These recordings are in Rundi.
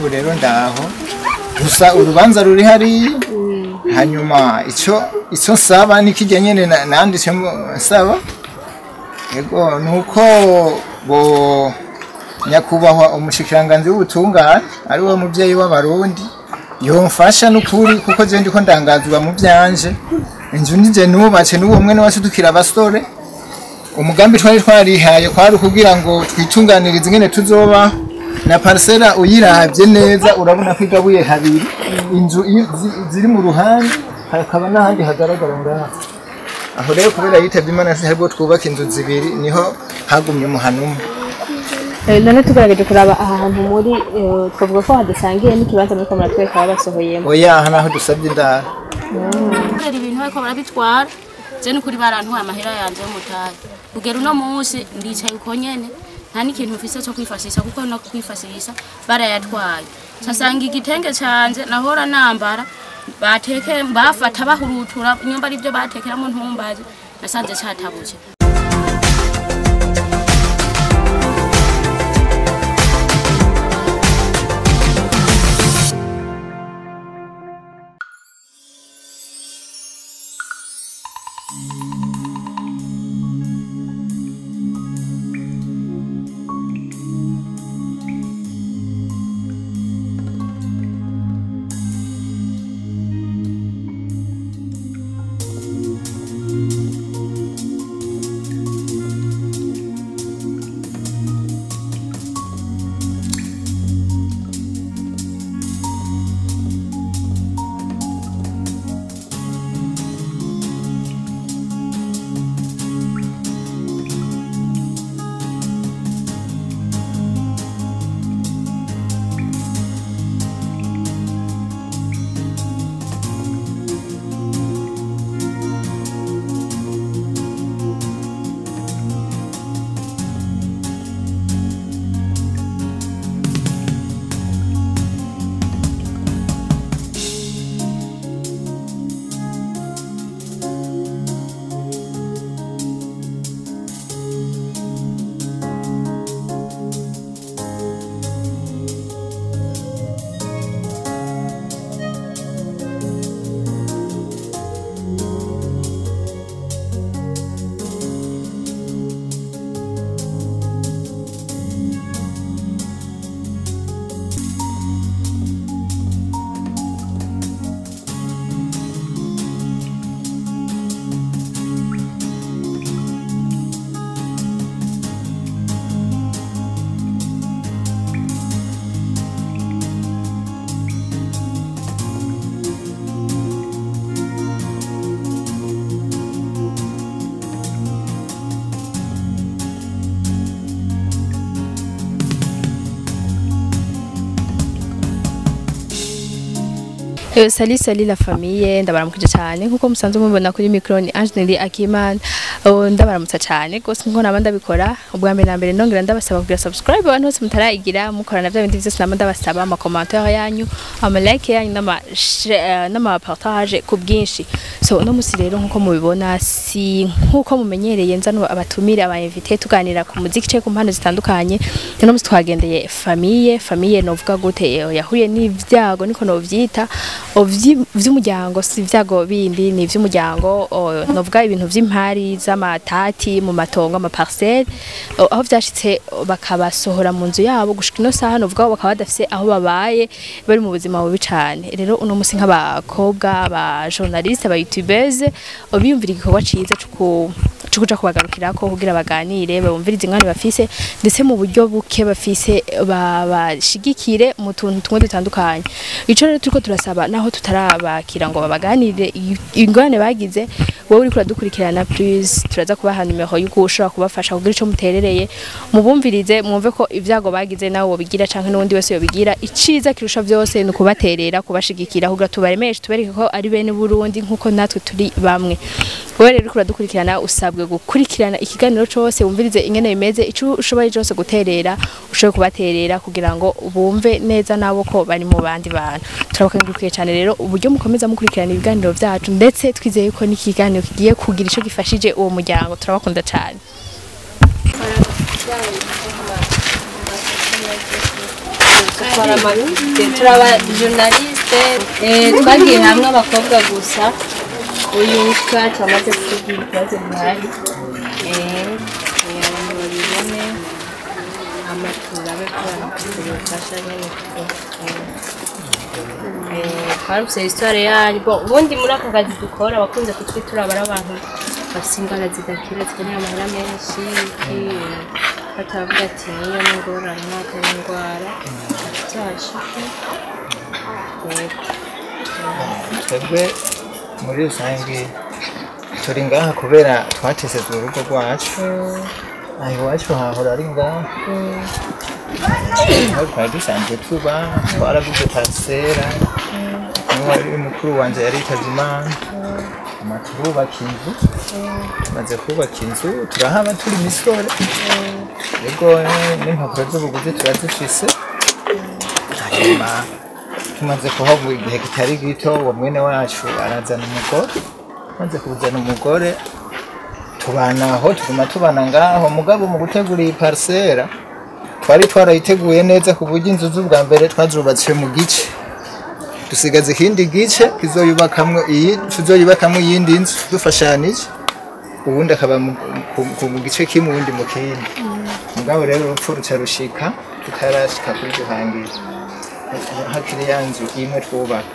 ubu rero ndaho gusa urubanza ruri hari hanyuma icyo nsaba nikijya nyene nanditse nsaba yego nuko bo nyakubahwa umushikiranganzi w'ubutungane ari we muvyeyi w'abarundi yomfasha n'ukuri kuko je ndiko ndangazwa mu byanje inzu nije nubatse n'uwo mwene wasudukira abasore umugambi twarihaye kwari kugira ngo twitunganirize ingene tuzoba na parcela uyiravye neza urabona ko igabuye habiri inzu ziri mu ruhande hakaba n'ahandi hagaragara ngaha aho rero kubera yitavye Imana haribwo twubaka inzu zibiri niho hagumye umuhanuma none tugerageje kuraba aha hantu muri twavuga ko hadasangiye n'ikibanza muri komera tweka basohoyemo oya aha naho dusabye indara ibintu bariko barabitwara je n'ukuri barantuye amahera yanje yo mutahe kugera uno munsi ndicaye uko nyene nta n'ikintu mfise cyo kwifashisha kuko no kwifashisha barayatwaye casanga igitenge canje nahora nambara bafata bahurutura nyumba ari byo batekeramo ntumbaje nasanze cyatabuje Salut la famille ndabaramukije cyane nkuko musanzwe mubona kuri micro ni Ange Akimana ndabaramutsa cyane gose nko nabanda bikora ubwa mbere na mbere ndongera ndabasaba kugira subscribe abantu bose mutarayigira mukorana bya bindi byose nabanda basaba ama commentaire yanyu ama like yanyu nama partage ku bwinshi so no musi rero nkuko mubibona si nkuko mumenyereye nzano abatumire aba invité tuganira ku muziki cyo ku mpano zitandukanye no musi twagendeye famille novuga gute yahuye n'ivyago niko no vyita vy'umuryango si vyago bindi ni vy'umuryango novuga ibintu vy'impari z'amatati mu matongo ama parcelle aho vyashitse bakabasohora mu nzu yabo gushika no saha novuga bakaba badafise aho babaye bari mu buzima bubi cane rero uno musi nk'abakobwa ba journaliste ba youtubers biyumvira igikorwa ciza cukuja kubagarukirako kugira baganire bumvirize ingane bafise ndetse mu buryo buke bafise babashigikire mu tuntu tumwe dutandukanye ico rero turiko turasaba naho tutarabakira ngo babaganire ingane bagize wowe uri kuradukurikirana please turaza kubaha numero yuko ushobora kubafasha kugira ico muterereye mubumvirize mwumve ko ivyago bagize nawo bigira canke n'undi wese yobigira iciza kirusha vyose no kubaterera kubashigikira kugira tubaremeshe tubereke ko ari bene Burundi nkuko natwe turi bamwe wowe rero uri kuradukurikirana usabwe gukurikirana ikiganiro cyose wumvirize ingene bimeze ico ushoboye cyose guterera ushoboye kubaterera kugira ngo bumve neza nabo ko bari mu bandi bantu turabakengurukiye cyane rero uburyo mukomeza mukurikirana ibiganiro byacu ndetse twizeye ko n'ikiganiro kigiye kugira ico gifashije uwo muryango turabakunda cyane dukora amabide turaba journaliste twagiye hamwe abakobwa gusa uyu twacu amaze kugira ikibazo bihari abantu babibone amatura bekora kubifasha nyine twarufise histoire yaryo ubundi muri aka kazi dukora abakunze kutwitura abari abantu bafite ingana zidakira zikeneye amahera menshi batavuga ati niyo n'ingorane n'atari indwara cyashike twebwe muri rusange turi ngaha kubera twatesezwe urugo rwacu aho iwacu hahora ari ngaha aho twari dusanzwe tuba twaraguze parisera n'uwari mukuru wanje yari yitavye Imana turubaka inzu tumaze kubaka inzu turahaba turi misore yego n'impapuro z'ubuguzi turazifise hanyuma tumaze kuhavuga igihe kitari gito uwo mwene wacu arazana umugore maze kuzana umugore tubanaho tuguma tubana ngaho mugabo mu gutegura iyi parisera twari twarayiteguye neza ku buryo inzu z'ubwa mbere twazubatse mu gice dusigaze ikindi gice kizoyubakamwe iyindi nzu dufashanije ubundi akaba mu gice kimwe ubundi mu kindi mugabo rero urupfu ruca rushika tutarashika kuri duhangira hakiri ya nzu imwe twubaka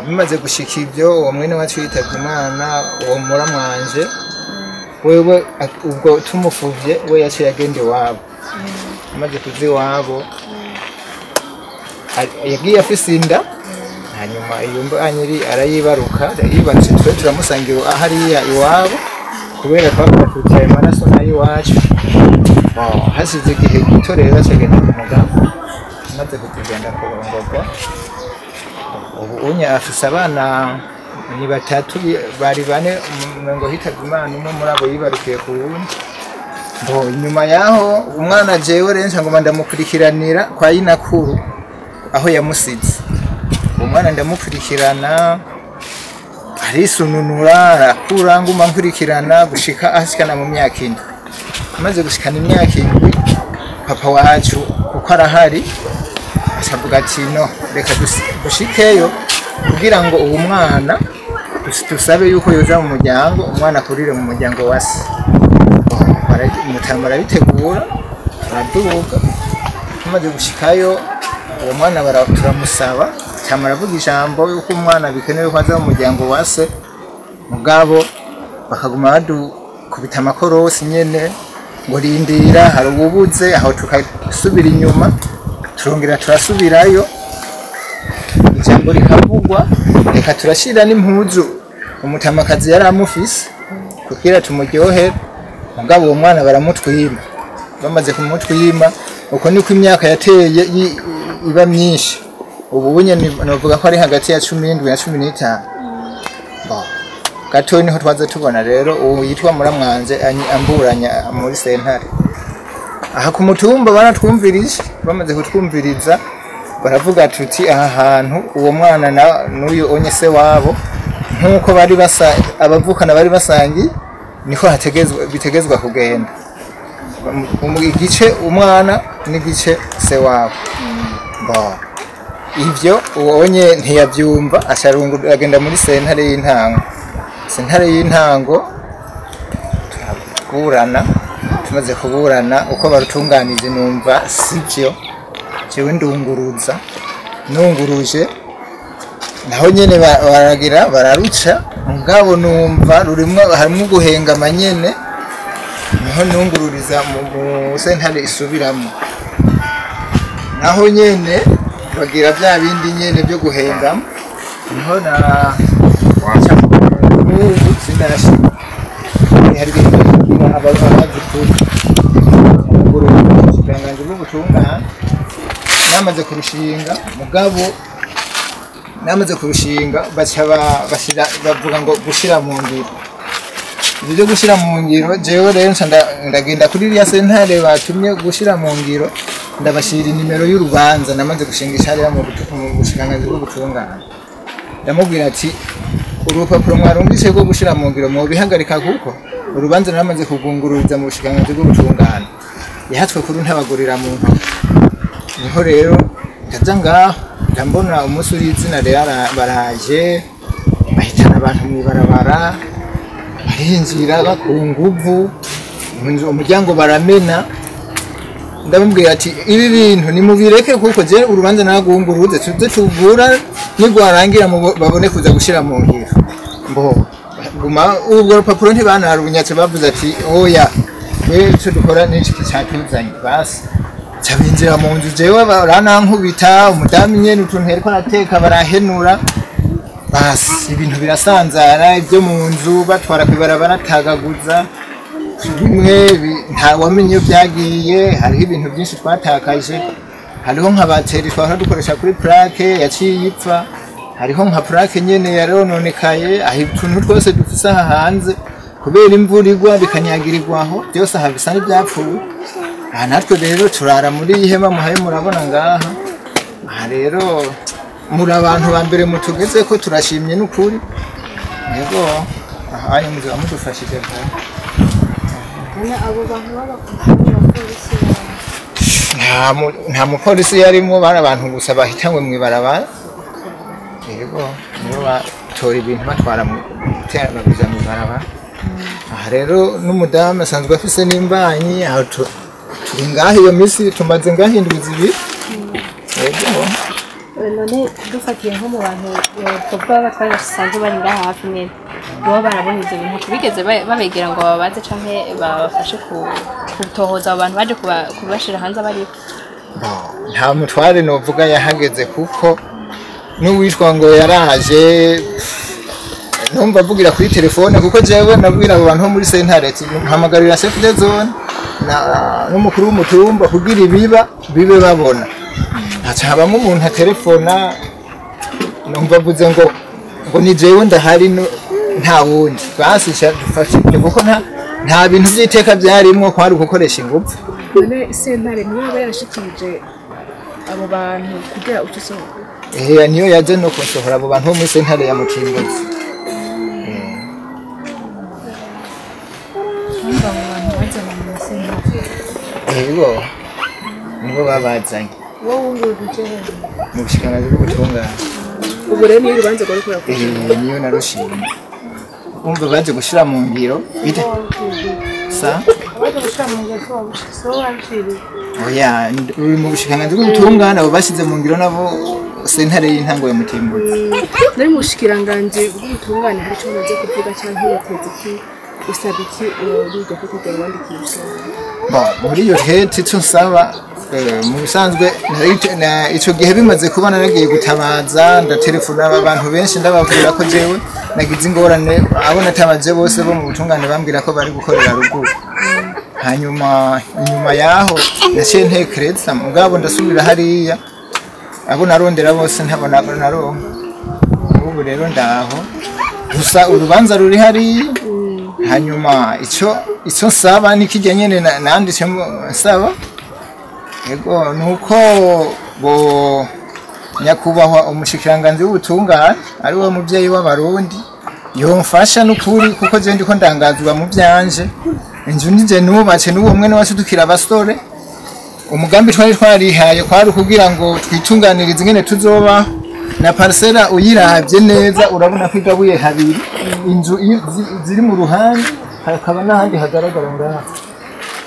bimaze gushika ibyo uwo mwene wacu yitavye Imana uwo muramwanje wewe ubwo tumufuvye we yaciye agenda iwabo amaze kuza iwabo yagiye afise inda hanyuma iyo mbanyiri arayibaruka yibarutse twe turamusangira hariya iwabo kubera twavuga tuti ayo maraso nayo iwacu hasize igihe gito rero acagenda ku mugabo amaze kugenda kurongorwa ubu unye afise abana ni batatu bari bane ngo hitavye Imana umwe muri abo yibarukiye ku wundi nyuma yaho umwana jewe rero ngoma ndamukurikiranira kwa nyinakuru aho yamusize umwana ndamukurikirana arisununura arakura nguma nkurikirana gushika ashikana mu myaka 7 amaze gushikana imyaka 7 papa wacu kuko arahari asavuga ati no reka dushikeyo kugira ngo uwo mwana tusabe yuko yoza mu muryango umwana akurire mu muryango wase umutama arabitegura araduga amaze gushikayo uwo mwana turamusaba cyama aravuga ijambo yuko umwana bikenewe ko aza mu muryango wase mugabo bakaguma badukubita amakorosi nyene ngo rindira hari ububuze aho tukasubira inyuma turongera turasubirayo ijambo rikavugwa reka turashira n'impuzu umutamakazi yari amufise kugira tumuryohere mugabo uwo mwana baramutwima bamaze kumutwima uko niko imyaka yateye iba myinshi ubu bunye novuga ko ari hagati ya 17 na 15 gato niho twaza tubona rero uwo yitwa muramwanze amburanya muri sentare aha ku mutumba baratwumvirije bamaze kutwumviriza baravuga tuti aha hantu uwo mwana n'uyu onye se wabo nkuko bari abavukana bari basangi niko bitegezwa kugenda igice umwana n'igice se wabo ivyo uwonye ntiyavyumva asharungu agenda muri sentare y'intango turaburana tumaze kuburana uko barutunganije numva sivyo jewe ndunguruza nunguruje naho nyene baragira bararuca mugabo numva rurimwe harimo guhengama nyene niho nungururiza mu sentare isubiramo naho nyene bagira bya bindi nyene byo guhengama niho na wacha ubu sinashi hari ibintu ababazi kuko umugore w'ubutungane bw'ubutungane namaze kurushinga mugabo namaze kurushinga bashira bavuga ngo gushira mu ngiro ibyo gushira mu ngiro jewe rero ndagenda kuri iriya sentare batumye gushira mu ngiro ndabashira inimero y'urubanza namaze gushingisha hariya mu bushikanganje bw'ubutungane ndamubwira ati urupapuro mwarumvise rwo gushira mu ngiro mu bihagarika kuko urubanza namaze kugungururiza mu bushikanganje bw'ubutungane yahatswe kuri ntabagurira mu ntoki niho rero ndaza ngaho ndambona umunsi uri izina rero baraje bahitana abantu mwibarabara barinjira bakunguvu umuryango baramena ndamubwira ati ibi bintu nimubireke kuko je urubanza nagunguruze tuze tugura nigwarangira babone kuza gushira mu ngiro mbo guma ubwo rupapuro ntibanarunyatse bavuze ati oya cyo dukora n'iki cyatuzanye basi cyabinjira mu nzu jewe baranankubita umudamu nyene utuntu heriko nateka barahenura basi ibintu birasanzara ibyo mu nzu batwara kwibarabara tagaguza bimwe nta wamenye byagiye hariho ibintu byinshi twatakaje hariho nka bateri twahora dukoresha kuri plaque yaciye ipfa hariho nka plaque nyene yarononekaye aho utuntu twose dufise aha hanze kubera imvura igwa bikanyagirirwaho byose aha bisa n'ibyapfuye aha natwe rero turara muri ihema muhaye murabona ngaha aha rero muri abantu ba mbere mutugeze ko turashimye n'ukuri yego aha muzi bamudufashije abo bantu b'abapolisi nta mupolisi yarimo bari abantu gusa bahitanywe mwibarabara yego nibo batora ibintu batwara mu babiza mwibarabara aha rero n'umudamu asanzwe afise n'imbanyi aho turi ngaho iyo minsi tumaze ngaho indwi zibiri yego none dufatiye nko mu bantu twavuga batwari basanzwe bari ngaha hafi nyene bo barabona ivyo bintu bigeze babegera ngo babaze canke babafashe kutohoza abo bantu baje kubashira hanze bari nta mutware novuga yahageze kuko n'uwitwa ngo yaraje numva avugira kuri telefone kuko jewe nabwira abo bantu muri sentare mpamagarira chef de zone n'umukuru w'umutumba kugira bibe babona habamo umuntu aterefona numva avuze ngo ni jewe ndahari nta wundi basi dufashe kuko nta bintu by'iteka byarimwo kwari gukoresha ingufu none sentare niyo yaba yarashikirije abo bantu kugira ucisohoka niyo yaje no kunsohora abo bantu muri sentare ya Mutimbuzi nibo babazanye mu bushikanazi bw'ubutungane ubu rero niyo urubanza rwari kurakora niyo narushimye umve baje gushira mu ngiro bite sa baje gushira mu ngiro so wabishiri oya uri mu bushikanazi bw'ubutungane abo bashyize mu ngiro nabo sentare y'intango ya Mutimbuzi nari mushikiranganje bw'ubutungane hari cyo maze kuvuga cyangwa yateze iki usaba iki urujya kugira wandikisha muri iyo hete cyo nsaba mu bisanzwe icyo gihe bimaze kuba naragiye gutabaza ndatelefona abantu benshi ndababwira ko jewe nagize ingorane abo natabaje bose bo mu butungane bambwira ko bari gukorera ruguru hanyuma inyuma yaho naciye ntekereza mugabo ndasubira hariya abo narondera bose ntabona naronka ubu rero ndaho gusa urubanza ruri hariya hanyuma icyo nsaba nikijya nyene nanditse nsaba yego nuko bo nyakubahwa umushikiranganje w'ubutungane ari we muvyeyi w'abarundi yomfasha n'ukuri kuko je ndiko ndangazwa mu byanje inzu nije nubatse n'uwo mwene wacu dukira abasore umugambi twari twarihaye kwari kugira ngo twitunganirize ingene tuzoba na parcela uyiravye neza urabona ko igabuye habiri inzu ziri mu ruhande hakaba n'ahandi hagaragara ngaha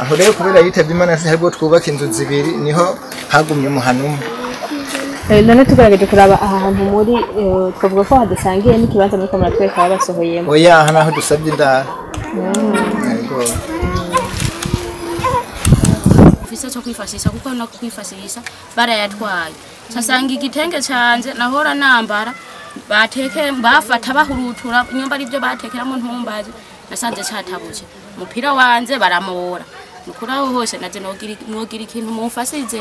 aho rero kubera yitavye Imana haribwo twubaka inzu zibiri niho hagumye umuhanumwe none tugerageje kuraba aha hantu muri twavuga ko hadasangiye n'ikibanza muri kamera tweka babasohoyemo oya aha naho dusabye indara yego ufise cyo kwifashisha kuko no kwifashisha barayatwaye sasanga igitenge canje nahora nambara bafata bahurutura nyumba ari byo batekeramo ntumbaje nasanze cyatabuje umupira wanje baramora nukuraho hose naje nogira ikintu mufasize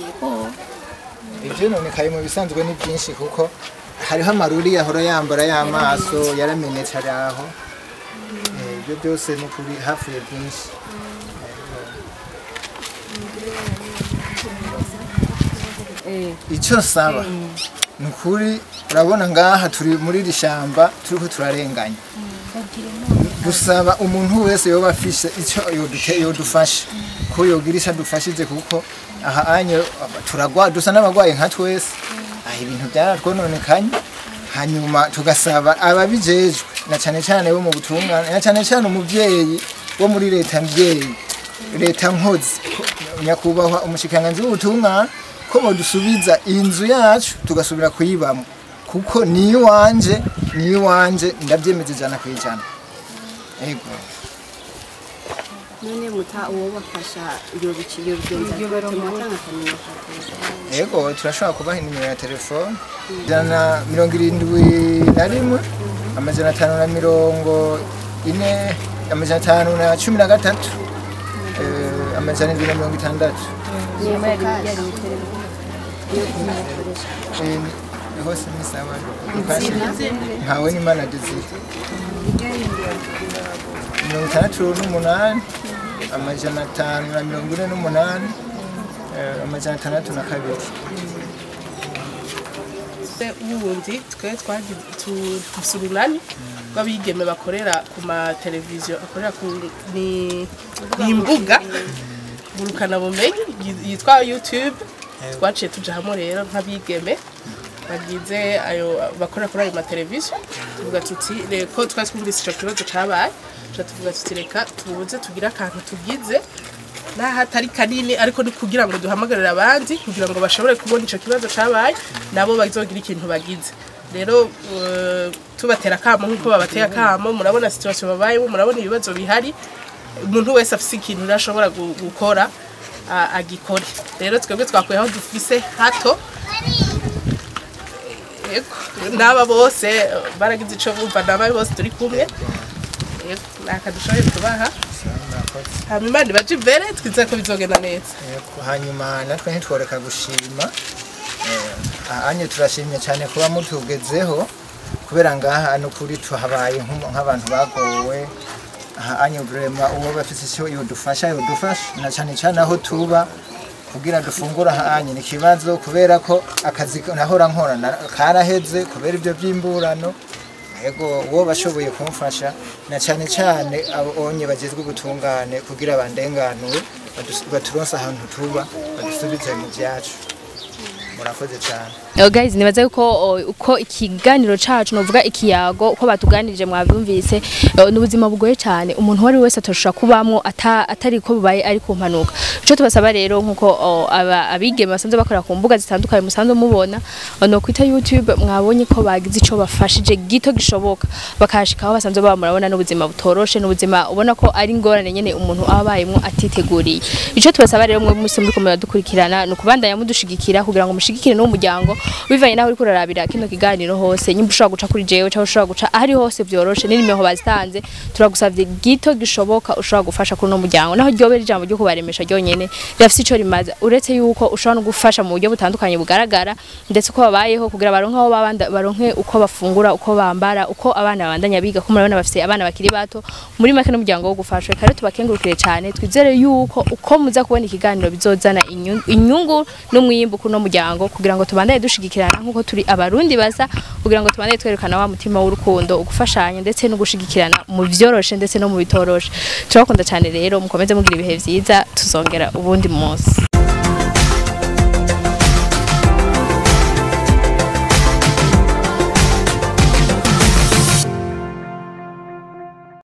yego ivyo none kaye mu bisanzwe ni byinshi kuko hariho amaruri yahora yambara y'amaso yaramenetse araho ibyo byose no kuri hafi ya byinshi icyo saba nukuri urabona ngaha turi muri rishamba turiko turarenganya dusaba umuntu wese yoba afise icyo yodufasha ko yogirisha dufashije kuko aha anyo turagwa dusa n'abagwaye nka twese ibintu byaratwononekanye hanyuma tugasaba ababijejwe na cyane cyane bo mu butungane na cyane cyane umuvyeyi wo muri leta mbyeyi leta nkozi nyakubahwa umushikiranganji w'ubutungane ko bodusubiza inzu yacu tugasubira kuyibamo kuko ni wanje ndabyemeze jana kwijana ego none muta uwo bafasha iyo bikiyo bigenza tumutanga kamenya ego turashobora kubaha nimero ya telefone 771 amajana 540 amajana 513 amajana 260 hose ni sawa nkawe ni mana diziti 68 amajana 548 amajana 602 ubundi twe twagiye babigeme bakorera ku ma televiziyo akorera ku ni imbuga burukana bumenyi yitwa YouTube twaciye tujahamo rero nk'abigeme bagize ayo bakora kuri ayo ma televiziyo tuvuga tuti reko twaskumvise ico kibazo cabaye tuvuga tuti reka tubuze tugira akantu tugize hatari kanini ariko ni kugira ngo duhamagarire abandi kugira ngo bashobore kubona ico kibazo cabaye nabo bazogira ikintu bagize rero tubatera kamo nkuko babatera kamo murabona situation babayemo murabona ibibazo bihari umuntu wese afise ikintu rashobora gukora agikore rero twebwe twakuye aho dufise hato naba bose baragize ico bumva naba bose turi kumwe nakadushoye tubaha hanyuma baje imbere twizeye ko bizogenda neza hanyuma natwe ntitworeka gushima anye turashimye cyane kuba mutugezeho kubera ngaha no kuri tuhabaye nk'abantu bagowe anye vraiment uwo bafite icyo yodufasha na cyane cyane aho tuba kugira dufungura hanye nikibazo kubera ko akazi nahora nkora karaheze kubera ibyo byimburano ego uwo bashoboye kumfasha na cyane cyane abonye bagezwe gutungane kugira abandenganure baturonsa ahantu tuba badusubize mu byacu murakoze cyane guys nibaza yuko uko ikiganiro cacu novuga ikiyago uko batuganirije mwabyumvise n'ubuzima bugoye cyane umuntu wari wese atoshaka kubamwo atari ko bubaye ari kumpanuka ico tubasaba rero nkuko abigeme basanze bakora ku mbuga zitandukanye musanze mubona no kwita YouTube mwabonye ko bagize ico bafashije gito gishoboka bakashikaho basanze baba murabona n'ubuzima butoroshe n'ubuzima ubona ko ari ngorane nyene umuntu abayemwo atiteguriye ico tubasaba rero mwe musi muri komera dukurikirana no kubandanya mudushigikira kugira ngo mushigikire no muryango bivanye naho uri kurarabira kino kiganiro hose nyimba ushobora guca kuri jewe cyangwa ushobora guca ahari hose byoroshe n'imiho bazitanze turagusavye gito gishoboka ushobora gufasha kuri no muryango naho ryobera ijambo ryo kubaremesha ryonyene rafise ico rimaza uretse yuko ushobora no gufasha mu buryo butandukanye bugaragara ndetse ko babayeho kugira baronke aho babanda baronke uko bafungura uko bambara uko abana babandanya biga ko murabona bafise abana bakiri bato muri make n'umuryango wo gufashwe kare tubakengurukire cyane twizere yuko uko muza kubona ikiganiro bizozana inyungu n'umwimbu kuno muryango kugira ngo tubandanye dushigikirana nkuko turi abarundi basa kugira ngo tubandanye twerekana wa mutima w'urukundo ugufashanya ndetse no gushigikirana mu vyoroshe ndetse no mu bitoroshe turakunda cyane rero mukomeze mugira ibihe vyiza tuzongera ubundi munsi